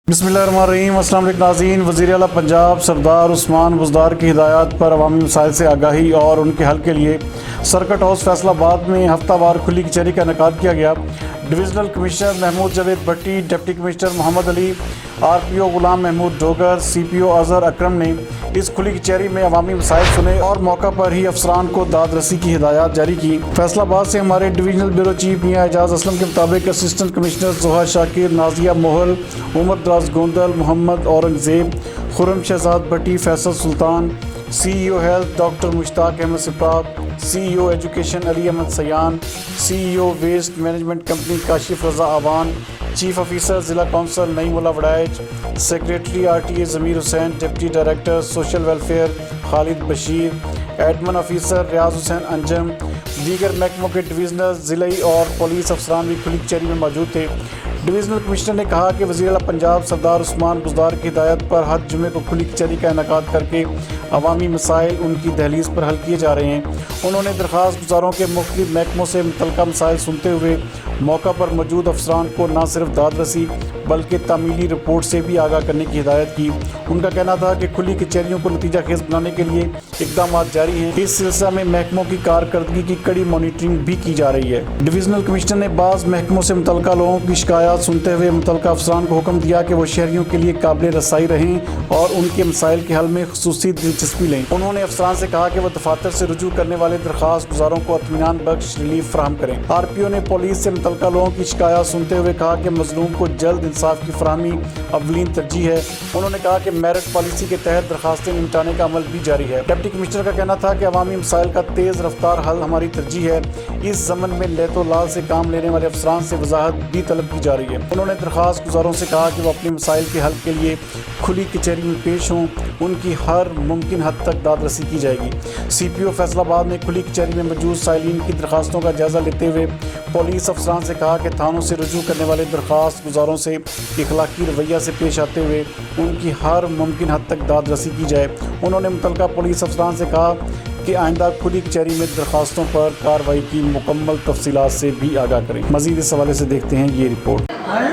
बिस्मिल्लाहिर्रहमानिर्रहीम। अस्सलाम वालेकुम नाज़रीन। वज़ीर आला पंजाब सरदार उस्मान बुज़दार की हिदायत पर अवामी मसाइल से आगाही और उनके हल के लिए सर्किट हाउस फैसलाबाद में हफ्तावार खुली कचहरी का इनेकाद किया गया। Divisional commissioner Mahmood Javed Bhatti, deputy commissioner Mohammad Ali, RPO Ghulam Mahmood Dogar, CPO Azhar Akram ने इस खुली कचहरी में अवामी मसाइल सुने और मौका पर ही अफसरान को दाद रसी की हिदायत जारी की। फैसलाबाद से हमारे डिविजनल ब्यूरो चीफ मियाँ एजाज असलम के मुताबिक असिस्टेंट कमिश्नर जोहा Shakir, Nazia Mohal, Umar Daraz Gondal, Mohammad Aurangzeb, Khurram Shahzad Bhatti, Faisal Sultan, CEO health doctor Mushtaq Ahmed Siprat, CEO education Ali Ahmed Sayan, CEO waste management company Kashif Raza Awan, chief officer ज़िला council Naimullah Waraich, secretary RTA Zameer Hussain, deputy director social welfare Khalid Bashir, admin officer Riaz Hussain Anjum, दीगर महकमों के डिविजनल ज़िली और पुलिस अफसरान भी खुली कचहरी में मौजूद थे। डिविजनल कमिश्नर ने कहा कि वज़ीर आला पंजाब सरदार उस्मान बुज़दार की हिदायत पर हर जुमे को खुली कचहरी का इनेकाद करके अवामी मसाइल उनकी दहलीज़ पर हल किए जा रहे हैं। उन्होंने दरख्वास्त गुज़ारों के मुख्तलिफ महकमों से मुतल्लिका मसाइल सुनते हुए मौका पर मौजूद अफसरान को न सिर्फ दाद रसी बल्कि तामीली रिपोर्ट से भी आगाह करने की हिदायत की। उनका कहना था कि खुली कचहरियों को नतीजा खेज बनाने के लिए इक़दाम जारी हैं। इस सिलसिले में महकमों की कारकर्दगी की कड़ी मॉनिटरिंग भी की जा रही है। डिविजनल कमिश्नर ने बाज़ महकमों से मुतल्लिका लोगों की शिकायत सुनते हुए मुतल्लिका अफसरान को हुक्म दिया कि वो शहरियों के लिए काबिल रसाई रहें और उनके मसाइल के हल में खुसूसी दिलचस्पी लें। उन्होंने अफसरान से कहा कि वह दफातर से रुजू करने वाले दरख्वास्त गुज़ारों को इत्मीनान बख्श रिलीफ फराहम करें। RPO ने पुलिस से मुतल्लिका लोगों की शिकायत सुनते हुए कहा कि मजलूम को जल्द इंसाफ की फराहमी अवलीन तरजीह है। उन्होंने कहा कि मेरिट पॉलिसी के तहत दरखास्तें निपटाने का अमल भी जारी है। डिप्टी कमिश्नर का कहना था कि अवामी मसाइल का तेज़ रफ्तार हल हमारी तरजीह है। इस ज़मन में लेतो लाल से काम लेने वाले अफसरान से वजाहत भी तलब की जा रही है। उन्होंने दरख्वास्त गुज़ारों से कहा कि वो अपने मसाइल के हल के लिए खुली कचहरी में पेश हों, उनकी हर मुमकिन हद तक दाद रसी की जाएगी। CPO फैसलाबाद ने खुली कचहरी में मौजूद साइलिन की दरखास्तों का जायज़ा लेते हुए पुलिस अफसरान से कहा कि थानों से रुजू करने वाले दरख्वास्त गुज़ारों से इखलाकी रवैया से पेश आते हुए उनकी हर मुमकिन हद तक दाद रसी की जाए। उन्होंने मुतल्लिका पुलिस अफसरान से कहा कि आइंदा खुली कचहरी में दरखास्तों पर कार्रवाई की मुकम्मल तफसीलात से भी आगाह करें। मज़ीद इस हवाले से देखते हैं ये रिपोर्ट। हाँ